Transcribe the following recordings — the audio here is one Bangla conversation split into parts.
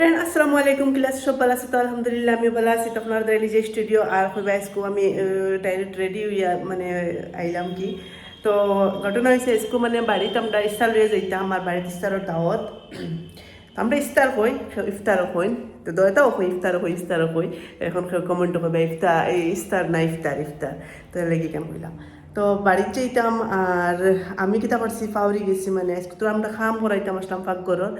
আসসালামু আলাইকুম ক্লাস সব ভালো আছে তো আলহামদুলিল্লাহ আমি ভালো আছি তো আপনার ডেইলি যে স্টুডিও আর হইবা আজকে আমি ডাইরেক্ট রেডি হইয়া মানে আইলাম কি তো ঘটনা হয়েছে আজকে মানে বাড়িতে আমরা ইফতার লইয়া যাইতাম আমার বাড়িতে ইফতারের দাওয়াত তো আমরা ইফতারও হই তো দয়টাও হই ইফতারও হই এখন কমেন্ট হবে ইফতার না ইফতার তো লেগে কেমন হইলাম তো বাড়িতে যাইতাম আর আমি কিতা করছি ফাউরি গেছি মানে আজকে তো আমরা খাম করাইতাম আসলাম পাকঘরর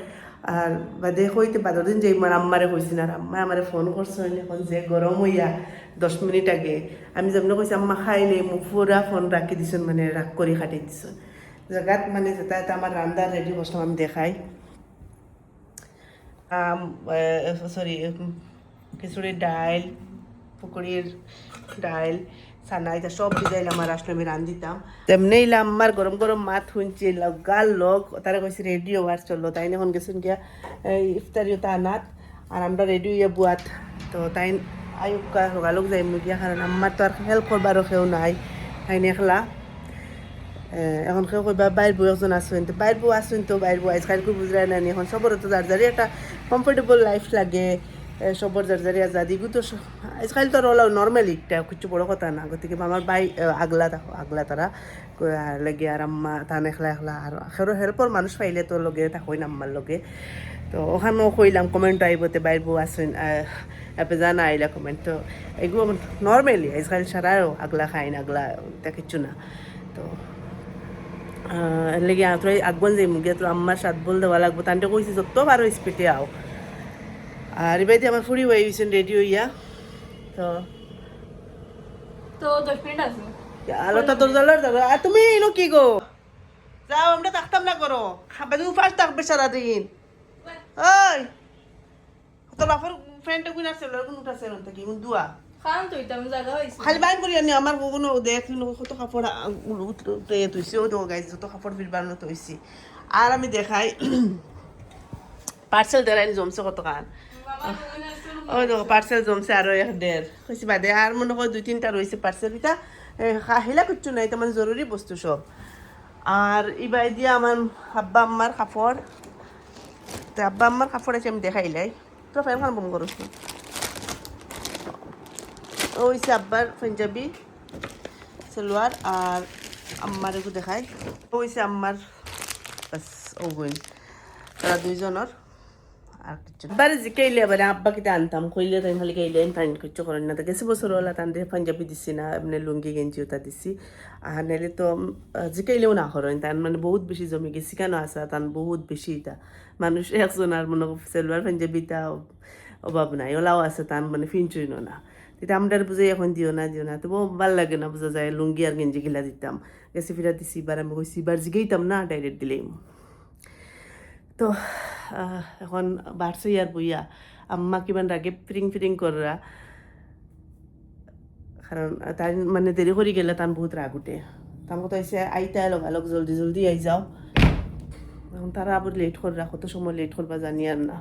আর বাদে হইতে বাদর দিন যে আমার আম্মারে কইছি না আম্মা আমারে ফোন করছে এখন যে গরম হইয়া 10 মিনিট আগে আমি যেমন কইছি আম্মা খাইলে মুখ পুরা ফোন রাখি দিছেন মানে রাগ করে খাটাই দিছেন জায়গাত মানে যেটা আমার রান্না রেডি করছিলাম আমি দেখাই সরি খিচুড়ির ডাইল পুকুরির ডাইল সানা এটা সব দিজাইল আমার আসলে আমি রান দিতাম তেমনি ইলাম আমার গরম গরম মাত শুনছি গাল লোক তারা কইছে রেডিও আর চললো তাই এখন গেছেন গিয়া ইফতারিও তা নাত আর আমরা রেডিও ইয়া বুয়াত তো তাই আয়ুকা সকালক যাই গিয়া কারণ আমার তো আর হেল্প করবারও কেউ নাই তাই একলা এখন কেউ কইবা বাইর বউ একজন আসুন তো বাইর বউ আসুন তো বাইর বউ আজকাল খুব বুঝলাই না এখন সবর তো যার একটা কমফোর্টেবল লাইফ লাগে সবর যার আজাদি তো আজকাল তো ওলা নর্মালি একটা কিছু বড় কথা না গতিকে আমার বাই আগলা তারা লাগে আর আম্মা তান একলা আর আখেরও হেল্পর মানুষ পাইলে তো লগে থাকই না আম্মার লগে তো ওখানেও কইলাম কমেন্ট আইবতে বাইর বউ আসুন আপনি জানা আইলা কমেন্ট তো এগুলো নর্মালি আজকাল সারাও আগলা খাই না আগলা তা কিছু না তো লেগে তোর আগবন যাই মুগিয়া তোর আম্মার সাত বল দেওয়া লাগবো তানটা কইছি যত পারো স্পিডে আও আর এবারে আমার ফুরি হয়ে গেছেন রেডি হইয়া তো তো 10 মিনিট আছে আলোটা তোর জ্বালার দাদা আর তুমি এনো কি গো যাও আমরা থাকতাম না করো খাবে উপাস থাকবে সারাদিন ওই তোর বাপর ফ্রেন্ডটা গুণ আছে কোন উঠাছে কি দুয়া খান তো এটা আমি জায়গা হইছে খালি বাইর করি আনি আমার কোনো দেখলি কত কাপড় উঠে তুইছি ও দেখো গাইছে যত কাপড় বিরবানো তুইছি আর আমি দেখাই পার্সেল দেরাইনি জমছে কত কান ওই দেখো পার্সেল জমছে আরো 1.5 হয়েছে বাদে আর মনে হয় 2-3টা রয়েছে পার্সেল এটা হিলা কিচ্ছু নাই এটা মানে জরুরি বস্তু সব আর ইবাই দিয়া আমার আব্বা আম্মার কাপড় তো আব্বা আম্মার কাপড় আছে আমি দেখাইলাই তো ফ্যান বম করছ ওইছে আব্বার পাঞ্জাবি সালোয়ার আর আম্মার একটু দেখাই ওইছে আম্মার বাস ও বোন তারা দুইজনের আর কিছু বারে জিকাইলে আবার আব্বা কিটা আনতাম কইলে তাই খালি কাইলে তাই কিছু করেন না তো গেছে বছর হলা তান পাঞ্জাবি দিছি না এমনি লুঙ্গি গেঞ্জি ওটা দিছি আর নাইলে তো জিকাইলেও না করেন তান মানে বহুত বেশি জমি গেছি কেন আসা তান বহুত বেশি এটা মানুষ একজন আর মনে সালোয়ার পাঞ্জাবিটা অভাব নাই ওলাও আছে তান মানে ফিনচুইনো না এটা আমরা বুঝাই এখন দিও না তো ভাল লাগে না বোঝা যায় লুঙ্গি আর গেঞ্জি গিলা দিতাম গেছে ফিরা দিছি এবার আমি কইছি এবার জিগাইতাম না ডাইরেক্ট দিলেই তো এখন বাড়ছে ইয়ার বইয়া আম্মা কিমান রাগে ফিরিং করা কারণ তাই মানে দেরি করে গেলে তার বহুত রাগ উঠে তার কথা হয়েছে আইতা লগালগ জলদি আই যাও এখন তারা আবার লেট করা কত সময় লেট করবা জানি আর না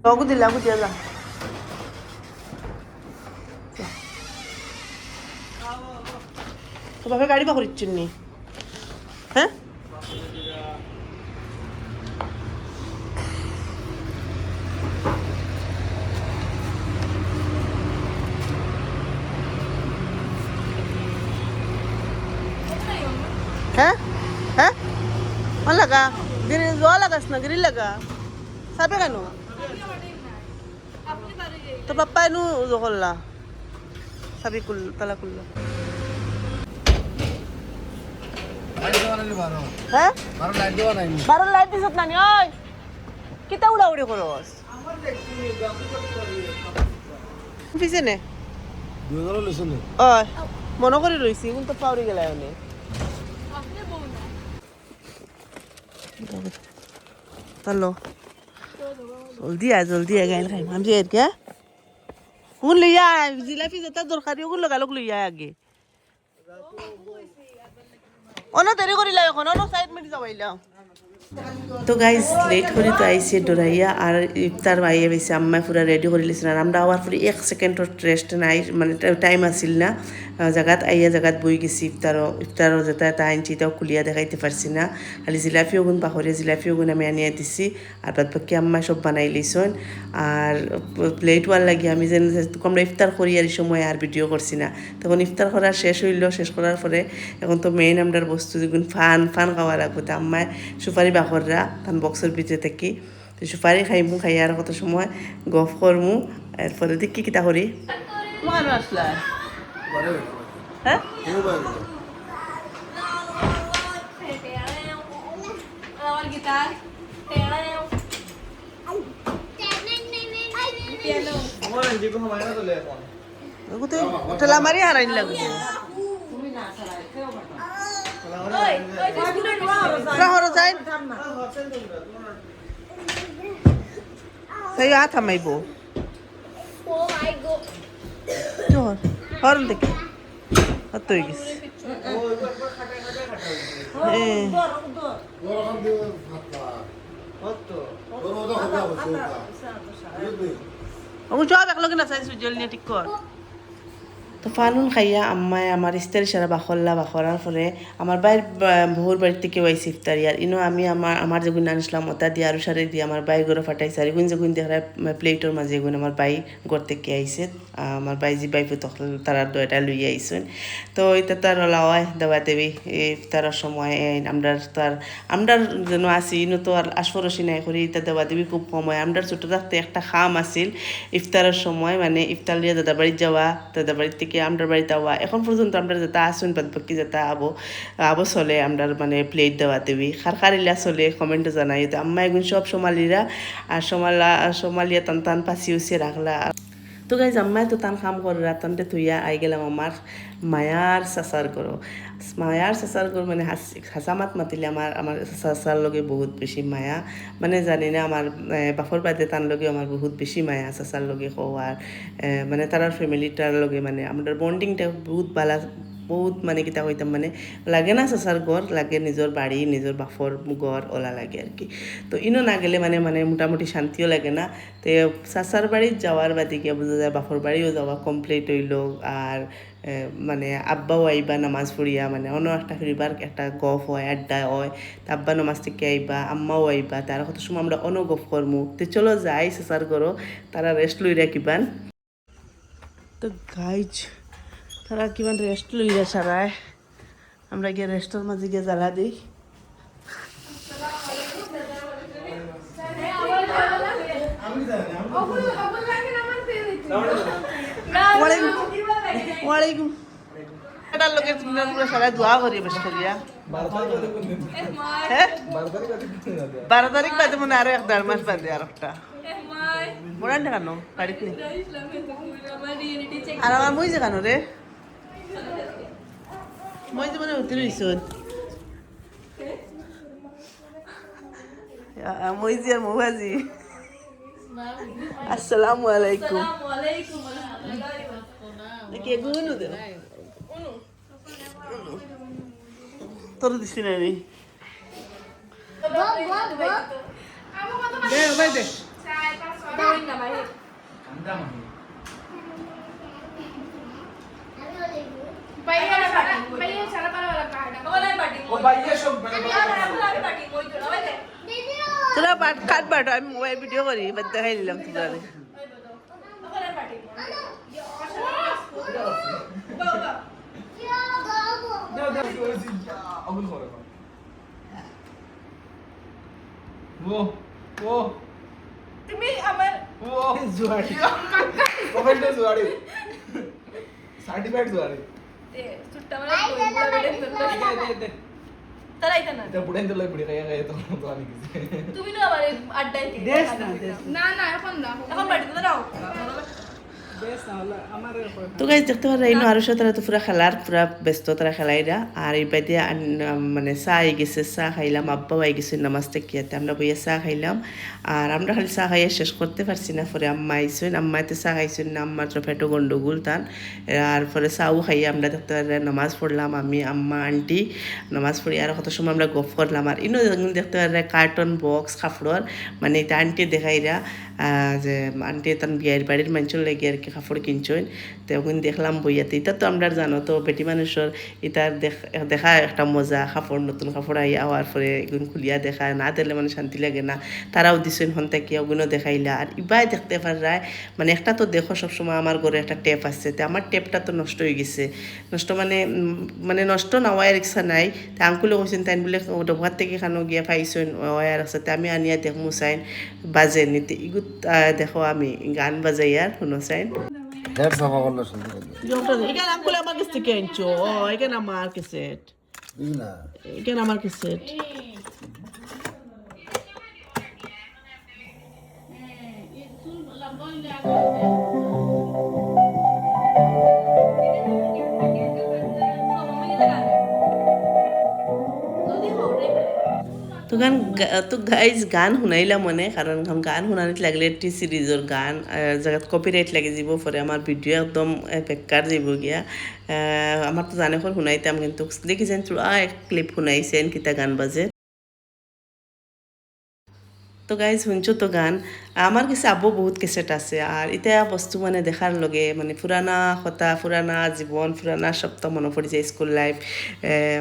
লগু দিয়া যা তো বাপে গাড়ি বা করিচ্ছেন নি হ্যাঁ হ্যাঁ হ্যাঁ ভাল লাগা জোয়া লাগাস না গিরি লাগা সাবে কেন তো পাপ্পা এনু করলা সাবি তালা করলো হ্যাঁ 12 লাইট দিছত নানি ওই কিতা উড়াউড়ি করস পিছে নে ওই মনে করে রইছি কিন্তু পাউরি গেলাই অনেক তালো জলদি আয় গাইল খাই আমি এর কে কোন লইয়া জিলাপি যেটা দরকারি ওগুলো লাগালক লইয়া আগে অন দেরি করিলা এখন অন সাইড মেরে যাবাইলা তো গাইজ লেট করে তো আইসে ডরাইয়া আর ইফতার বাইয়ে বেশি আম্মায় পুরা রেডি করে লিছিল আর আমরা আবার পরে 1 সেকেন্ডর রেস্ট নাই মানে টাইম আসিল না জায়গাত আইয়া জায়গাত বই গেছি ইফতারও যেটা তা আনছি তাও খুলিয়া দেখাইতে পারছি না খালি জিলাপিও গুণ পাহরে জিলাপিও গুণ আমি আনিয়ে দিছি আর বাদ বাকি আম্মায় সব বানাই লিছন আর লেট হওয়ার লাগি আমি যেন আমরা ইফতার করি আর এই সময় আর ভিডিও করছি না তখন ইফতার করা শেষ হইল শেষ করার পরে এখন তো মেইন আমরার বস্তু যেগুলো ফান খাওয়া লাগবে তা আম্মায় সুপারি বাখররা তান বক্সের ভিতরে থাকি তো সুপারি খাইমু খাইয়ার কত সময় গফ করমু এরপরে দেখি কিতা করি মার আসলা হ্যাঁ আমার গিটার পিয়ানো ঠেলা মারি হারাইন লাগবে ওই স্টুডেন্ট হর যায় সেই আ থামাইব হরন দেখি হত হয়ে গেছে সব একলগে না চাই সুজল নিয়ে ঠিক কর তো ফানুন খাইয়া আম্মায় আমার ইস্তারি সারা বাখরার ফলে আমার বাইর বহুর বাড়ির থেকে ওয়াইছি ইফতারি আর ইনো আমি আমার যেগুন আনিসলাম ওটা দিয়ে আরো সারে দিয়ে আমার বাই গড়ে ফাটাইছে আর এগুন যেগুন দেখা প্লেটের মাঝে এগুন আমার বাই গড় থেকে আইসে আমার বাই যে বাই তখন তারা দয়টা লইয়া আইসেন তো এটা তার লাওয়ায় দেওয়া দেবী ইফতারের সময় আমরা যেন আসি ইনো তো আর আশপরশি নাই করি এটা দেওয়া দেবী খুব কম হয় আমরা ছোটো থাকতে একটা খাম আসিল ইফতারের সময় মানে ইফতার লিয়ে দাদা বাড়ির যাওয়া দাদা বাড়ির থেকে আমরা বাড়িতে আওয়া এখন পর্যন্ত আমরা যেটা আসুন বাদ বাকি যেটা আবো চলে আমরা মানে প্লেট দেওয়া দেবী খারিলা চলে কমেন্টে জানাই তো আম্মা এগুন সব সোমালিরা আর সোমালিয়া টান পাচি উচিয়ে রাখলা তো গাইজ আম্মাই তো টান কাম করে রাতনতে থুইয়া আই গেলাম আমার মায়ার চাচার করো মানে হাসামাত মাতিলে আমার চাচার লগে বহুত বেশি মায়া মানে জানি না আমার বাপর বাদে তার লগে আমার বহুত বেশি মায়া চাচার লগে হওয়ার মানে তার ফ্যামিলিটার লগে মানে আমাদের বন্ডিংটা বহুত বালা বহুত মানে কিতা কইতাম মানে লাগে না চাচার ঘর লাগে নিজের বাড়ি নিজের বাপর ঘর ওলা লাগে আর কি তো ইনো না গেলে মানে মোটামুটি শান্তিও লাগে না তো চাচার বাড়ি যাওয়ার বাদে গিয়ে বোঝা যায় বাপর বাড়িও যাওয়া কমপ্লিট হইল আর মানে আব্বাও আইবা নামাজ পড়িয়া মানে অন্য একটা ফিরিবার একটা গফ হয় আড্ডা হয় তা আব্বা নামাজ থেকে আইবা আম্মাও আইবা তার কত সময় আমরা অন্য গফ করমু তো চলো যাই চাচার ঘরও তারা রেস্ট লই রাখিবান তো গাইজ তারা কিমান রেস্ট লইয়া সারায় আমরা গিয়ে রেস্টের মাঝে গিয়ে জ্বালা দিই ওয়ালাইকুম এটার লোকের সারা দোয়া করি বেশ করিয়া হ্যাঁ 12 তারিখ বাদে মনে আরো 1.5 মাস বাদে আর একটা মোড়ান কেন বাড়িতে আর আমার মই যে কেন রে মই যে মানে হতে রইছ মই যে আর মৌবাজি আসসালামু আলাইকুম কে গুনু দে তোর দিছি না রে দে ভাই দে তোরা কাট বাট আমি মোবাইল ভিডিও করি বাদ দেখাই দিলাম তোরা তুমি আমার জুয়াড়ি কমেন্টে জুয়াড়ি সার্টিফাইড জুয়াড়ি চুট্টা মানে দে তারাই না এটা বুড়াই তো বুড়ি খাইয়া তো আমি কিছু তুমি না আমার আড্ডায় দেশ না না এখন বাড়িতে দাও তো গাইজ দেখতে পারা এই আরো তারা তো পুরা খেলার পুরা ব্যস্ত তারা খেলাইরা আর এই বাদে মানে চা আই গেছে চা খাইলাম আব্বাও আই গেছে নামাজ তেকিয়াতে আমরা বইয়া চা খাইলাম আর আমরা খালি চা খাইয়া শেষ করতে পারছি না পরে আম্মা আইসেন আম্মাতে চা খাইছেন না আম্মার তো পেটো গন্ডগোল তান আর পরে চাও খাইয়া আমরা দেখতে পারা নামাজ পড়লাম আমি আম্মা আন্টি নামাজ পড়ি আর কত সময় আমরা গপ করলাম আর ইনো দেখতে পারা কার্টন বক্স কাপড়র মানে এটা আন্টি দেখাইরা যে আন্টি তার বিয়ের বাড়ির মানুষের লেগে আর কি কাপড় কিনছেন তো ওখানে দেখলাম বইয়াতে এটা তো আমরা জানো তো বেটি মানুষের এটার দেখা একটা মজা কাপড় নতুন কাপড় আইয়া হওয়ার পরে এগুলো খুলিয়া দেখা না দিলে মানে শান্তি লাগে না তারাও দিছেন হন থেকে ওগুলো দেখাইলা আর ইবাই দেখতে পারায় মানে একটা তো দেখো সবসময় আমার ঘরে একটা টেপ আছে তো আমার টেপটা তো নষ্ট হয়ে গেছে নষ্ট মানে নষ্ট না ওয়ার ইচ্ছা নাই তা আঙ্কুলে কৈছেন তাই বলে ডোভার থেকে খানো গিয়া পাইছেন ওয়ার আছে তা আমি আনিয়া দেখমু চাইন বাজে নিতে ইগুত দেখো আমি গান বাজাই আর শুনো চাইন এখানে আঙ্কুলে আমার কাছ থেকে আনছো এখানে আমার কেসেট এখানে আমার কেসেট তো গাইজ গান শুনাইলাম মানে কারণ গান শুনানিত লাগলে টি সিরিজৰ গান জায়গাত কপিরাইট লাগি যাব পরে আমার ভিডিও একদম বেকার যাব গিয়া আমার তো জানে শুনাইতাম কিন্তু দেখিছেন এক ক্লিপ শুনাইছেন কিতা গান বাজে তো গাইজ শুনছো তো গান আমার কাছে আব্বু বহুত কেসেট আছে আর এটা বস্তু মানে দেখার লগে মানে পুরানা কথা পুরানা জীবন পুরানা সপ্তাহ মনে পড়ে যায় স্কুল লাইফ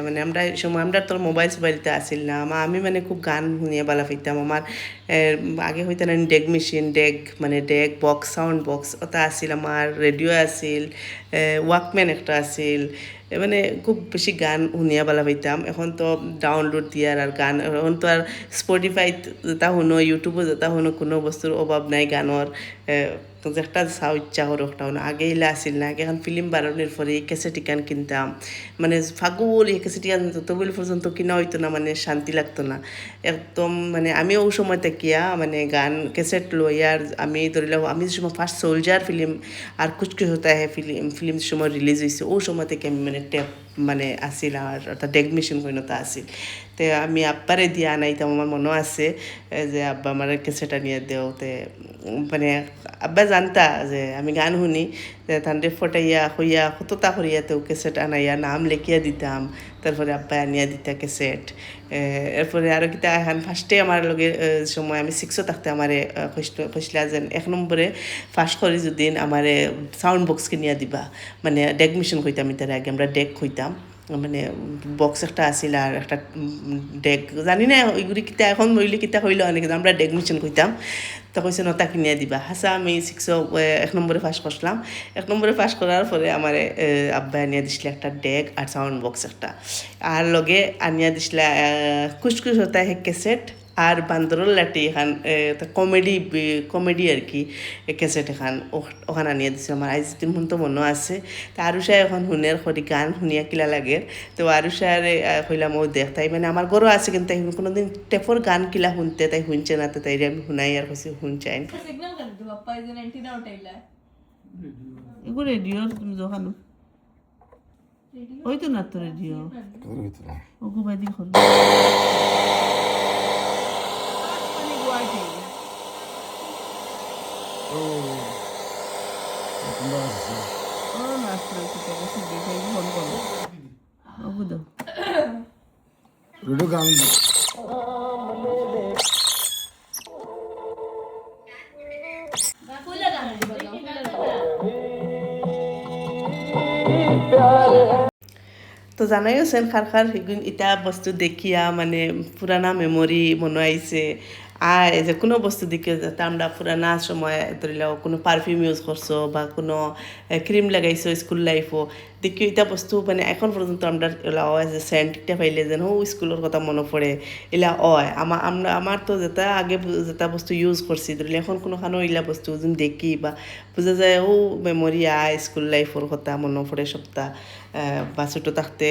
মানে আমরা সময় আমরা তোর মোবাইলতে আসিল না আমি মানে খুব গান শুনিয়ে বালা পাইতাম আমার আগে হইতে না deck machine deck box sound box ওটা আসিল আমার রেডিও আসিল ওয়াকম্যান একটা আসিল মানে খুব বেশি গান শুনিয়া বালা পাইতাম এখন তো ডাউনলোড দিয়ার আর গান এখন তো আর স্পটিফাইত যেটা শুনো ইউটিউবও যেটা শুনো কোনো বস্তুর অভাব নাই গানের একটা চাও ইচ্ছা করো একটা আগে এলে আসিল না আগে এখন ফিল্ম বানানোর পরে এই ক্যাসেটি গান কিনতাম মানে ফাগুল এই ক্যাসেটি গান যতগুলি পর্যন্ত কিনা হইতো না মানে শান্তি লাগতো না একদম মানে আমি ওই সময় তেকিয়া মানে গান ক্যাসেট লইয়ার আমি ধরিলাম আমি যে সময় ফার্স্ট সোলজার ফিল্ম আর কুছ কুছ হতা হে ফিল্ম সময় রিলিজ হয়েছে ওই সময় থেকে আমি মানে টেপ মানে আসিল আর অর্থাৎ ডেক মেশিন কইনতা আসিল তো আমি আব্বারে দিয়ে আনাইতাম আমার মনে আছে যে আব্বা আমার ক্যাসেটটা নিয়ে দেও তে মানে আব্বা জানতা যে আমি গান শুনি তান্ডে ফটাইয়া হইয়া কতটা করিয়া তো ক্যাসেট আনাইয়া নাম লেখিয়া দিতাম তারপরে আব্বা আনিয়া দিতা ক্যাসেট এরপরে আরও কিতা এখন ফার্স্টে আমার লগে সময় আমি 6 থাকতে আমারে কইসলা যেন 1 নম্বরে ফার্স্ট করি যদি আমারে সাউন্ড বক্স কিনিয়া দিবা মানে ডেক মেশিন কইতাম তার আগে আমরা ডেক কইতাম মানে বক্স একটা আসিল আর একটা ডেক জানি না ওইগুলি কিতা এখন বইলে কিতা হইল অনেক আমরা ডেক মেশিন কইতাম তো কইছে নতা কিনিয়া দিবা হাসা আমি 1 নম্বরে পাস করলাম 1 নম্বরে পাস করার পরে আমার আব্বা আনিয়া দিছিল একটা ডেক আর সাউন্ড বক্স একটা আর লগে আনিয়া দিছিল কুছ কুছ হতা হে ক্যাসেট আর বান্দরর লাঠি এখান কমেডি আর কি ক্যাসেট এখান ওখানে আনিয়ে দিছে আমার আজ দিন তো মনে আছে তো আরুষা এখন শুনের খরি গান শুনিয়া কিলা লাগে তো আরুষারে কইলাম ও দেখ তাই মানে আমার গরু আছে কিন্তু তাই কোনোদিন টেপর গান কিলা শুনতে তাই শুনছে না তো তাই আমি শুনাই আর কইছি শুনছেন এগুলো রেডিও তুমি যখন ওই তো না তো রেডিও ওগো বাইদি খোল তো জানাই আছেন খার ইটা বস্তু দেখিয়া মানে পুরানা মেমোরি মনে আইছে আর যে কোনো বস্তু দিকে যাতে আমরা পুরানা সময় ধরিলাও কোনো পারফিউম ইউজ করছো বা কোনো ক্রিম লাগাইছো স্কুল লাইফও দেখি এটা বস্তু মানে এখন পর্যন্ত আমরা এলা হয় যে সেন্টটা পাইলে যেন ও স্কুলের কথা মনে পড়ে এলা হয় আমার তো যেটা আগে যেটা বস্তু ইউজ করছি ধরিলে এখন কোনোখানো ইলা বস্তু যেন দেখি বা বোঝা যায় ও মেমোরি আয় স্কুল লাইফের কথা মনে পড়ে সপ্তাহ বা ছোটো থাকতে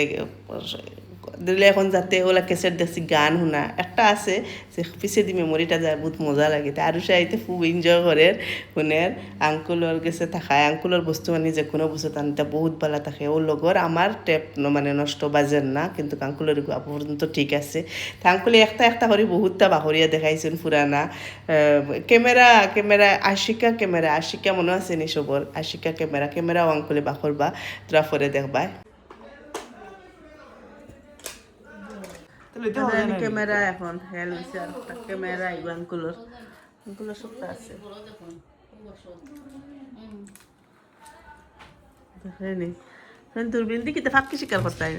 দিলে এখন যাতে ওলা ক্যাসেট দেখছি গান শুনা একটা আছে যে পিছে দি মেমোরিটা যায় বহুত মজা লাগে তা আরও সাইতে খুব এনজয় করে শুনের আঙ্কুলর গেছে থাকায় আঙ্কুলর বস্তু মানে যে কোনো বস্তু টানতে বহুত ভালো থাকে ওর লগর আমার টেপ মানে নষ্ট বাজেন না কিন্তু আঙ্কুলের পর্যন্ত ঠিক আছে তা আঙ্কুলে একটা করে বহুতটা বাহরিয়া দেখাইছেন পুরানা ক্যামেরা আশিকা মনে আছে নি সবর আশিকা ক্যামেরাও আঙ্কুলে বাহরবা তোরা পরে দেখবা ক্যামেরা এখন হেল হয়েছে আর একটা ক্যামেরা এগুলো আঙ্কুলোর সবটা আছে দেখেনি দূরবীন দিয়ে কিতা ফাঁকি শিকার করতে হয়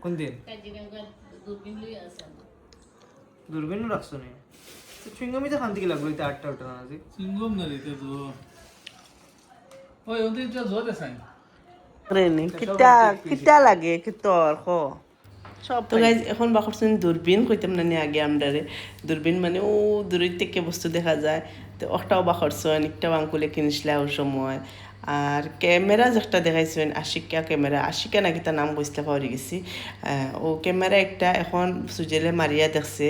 কোন দিন দূরবীন রাখছো নি চুইংগমি তো খান থেকে লাগলো এটা 8টা ওটা না আছে সিঙ্গম না দিতে তো ওই ওদের যা জোতে সাইন রেনি কিতা লাগে কি তোর খ সব তো গাইজ এখন বা করছেন দূরবীন কইতাম না আগে আমরারে দূরবীন মানে ও দূরের থেকে বস্তু দেখা যায় তো ওটাও বা করছেন একটাও আঙ্কুলে কিনিসলা ওর সময় আর ক্যামেরা যেটা দেখাইছেন আশিকা নাকি তার নাম বুঝতে পারি গেছি ও ক্যামেরা একটা এখন সুজেলে মারিয়া দেখছে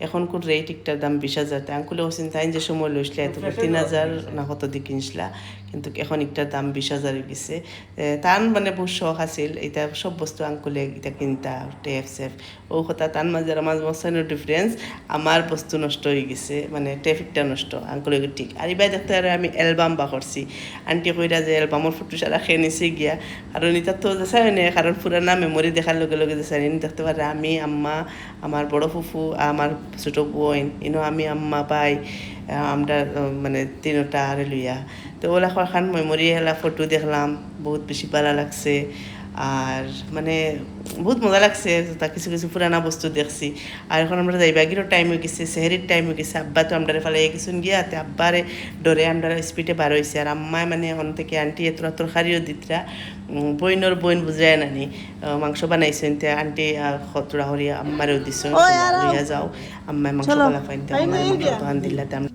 এখন কোন রেট একটার দাম 20,000 আঙ্কুলে ও চিন্তা যে সময় লইসলা এত 3,000 না কত দিয়ে কিনসলা কিন্তু এখন একটার দাম 20,000 গেছে তার মানে বহু শখ আছিল এটা সব বস্তু আঙ্কুলে এটা কিনতা টেপ সেফ ও কথা তার মাঝে আমার মশানোর ডিফারেন্স আমার বস্তু নষ্ট হয়ে গেছে মানে টেপিকটা নষ্ট আঙ্কুলে ঠিক আর এবার দেখতে আমি অ্যালবাম বা করছি আন্টি কইরা যে অ্যালবামের ফটো সারা খেয়ে নিছে গিয়া কারণ এটা তো যাচাই হয় না কারণ পুরানা মেমোরি দেখার লগে লগে যাচাই দেখতে পারে আমি আম্মা আমার বড় ফুফু আমার ছোটো বোন আমি আম্মা পাই আমরা মানে তিনটা আর লইয়া তো ওলা খান মেমোরি হেলা ফটো দেখলাম বহুত বেশি ভালো লাগছে আর মানে বহুত মজা লাগছে তা কিছু কিছু পুরানা বস্তু দেখছি আর এখন আমরা যাইবাগিরও টাইম হয়ে গেছে সেহেরির টাইম হয়ে গেছে আব্বা তো আমরা ফেলে গেছুন গিয়া তে আব্বারে ডরে আমরা স্পিডে বার হয়েছে আর আম্মায় মানে এখন থেকে আন্টি এত তরকারিও দিতরা বইন বুঝায় নানি মাংস বানাইছেন তে আন্টি খতরা হরিয়া আম্মারেও দিছ লইয়া যাও আম্মায় মাংস বালা ফাইন তখন দিল্লাতে আমরা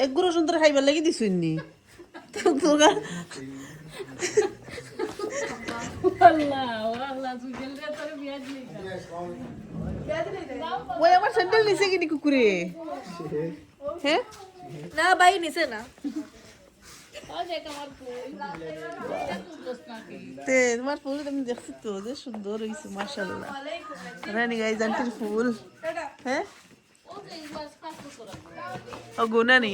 একগুলো সুন্দর খাইবার লাগি দিছুন নি ওই আমার স্যান্ডেল নিছে কিনি কুকুরে হ্যাঁ না ভাই নিছে না তোমার ফুল আমি দেখছি তো যে সুন্দর হয়েছে মাশাআল্লাহ রানী গাইজ আন্টির ফুল হ্যাঁ ও গুনানি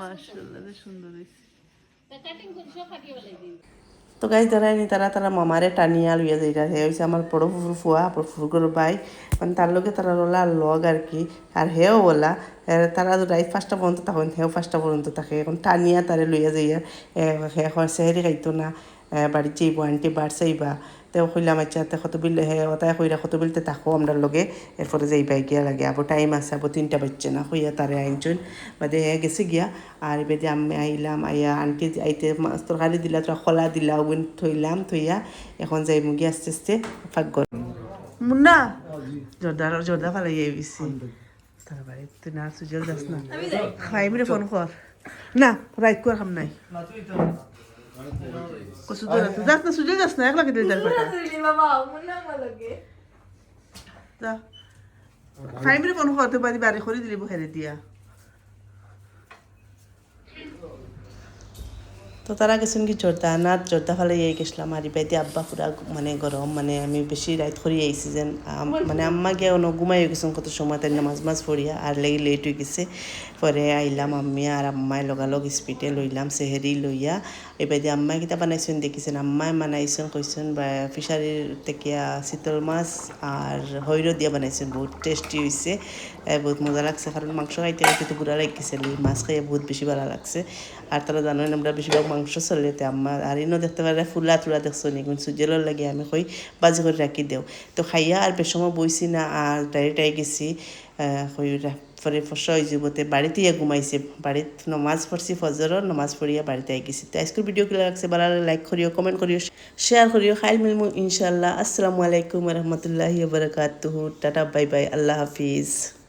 মাশাআল্লাহ সুন্দর হয়েছে তো গাইজ তারা মামারে টানিয়া লইয়া যাইরা হে হয়েছে আমার বড় ফুফুর ফুয়া ফুফুর ভাই মানে তার লগে তারা ওলা লগ আর কি আর হেও ওলা তারা রাইত 5টা পর্যন্ত তখন হেও 5টা পর্যন্ত থাকে এখন টানিয়া তারে লইয়া যাইয়া এখন সেহেরি খাইতো না বাড়ি চাইব আন্টি বার চাইবা তেও কইলাম আচ্ছা কত বিল ওটাই কইরা কত বিলতে থাকো আমরা লগে এরপরে যাইবা গিয়া লাগে আবার টাইম আছে আবার 3টা বাজছে না কইয়া তারে আইনজন বাদে গেছে গিয়া আর এবারে আমি আইলাম আইয়া আন্টি আইতে মাছ তরকারি দিলা তোরা খোলা দিলা ওগুন থইলাম থইয়া এখন যাই মুগি আস্তে আস্তে ফাঁক গর মুন্না জর্দা ফালাই আইবিছি তার বাড়ি তুই না সুজল যাস না খাইবি ফোন কর না রাইট কর খাম নাই যাস না সুজল যাস না একলা কেটে যার পাটা যা ফাইমিরে ফোন করতে পারি বাড়ি করে দিলি হেরে দিয়া তো তারা গেছেন কি জর্দা ফালে গেছিলাম আর বাইতে আব্বা পুরা মানে গরম মানে আমি বেশি রাইত করি আইছি যেন মানে আম্মা গিয়ে ঘুমাই গেছেন কত সময় তাই নামাজ পড়িয়া আর লেগে লেট হয়ে গেছে পরে আইলাম আমি আর আম্মাই লগালগ স্পিডে লইলাম সেহেরি লইয়া এবারে আম্মাই কিতা বানাইছেন দেখিছেন আম্মাই বানাইছেন কইছেন ফিশারির থেকে শীতল মাছ আর হৈর দিয়া বানাইছেন বহুত টেস্টি হয়েছে বহুত মজা লাগছে কারণ মাংস খাইতে খাইতে তো পুরা লাগিছে মাছ খাইয়ে বহুত বেশি ভালো লাগছে আর তারা জানেন আমরা বেশিরভাগ মাংস চলেতে আমার আর ইনো দেখতে পারে ফুলা তুলা দেখছো নি কিন্তু সুজেলর লাগে আমি কই বাজি করে রাখি দেও তো খাইয়া আর বেশ সময় বইছি না আর ডাইরেক্ট আই গেছি কই পরে ফসই যুবতে বাড়িতে ঘুমাইছে বাড়িতে নমাজ পড়ছি ফজরের নমাজ পড়িয়া বাড়িতে আই গেছি তো আজকের ভিডিও কি লাগছে ভালো লাইক করিও কমেন্ট করিও শেয়ার করিও খাইল মিলমু ইনশাআল্লাহ আসসালামু আলাইকুম ওয়া রাহমাতুল্লাহি ওয়া বারাকাতুহু টাটা বাই বাই আল্লাহ হাফিজ।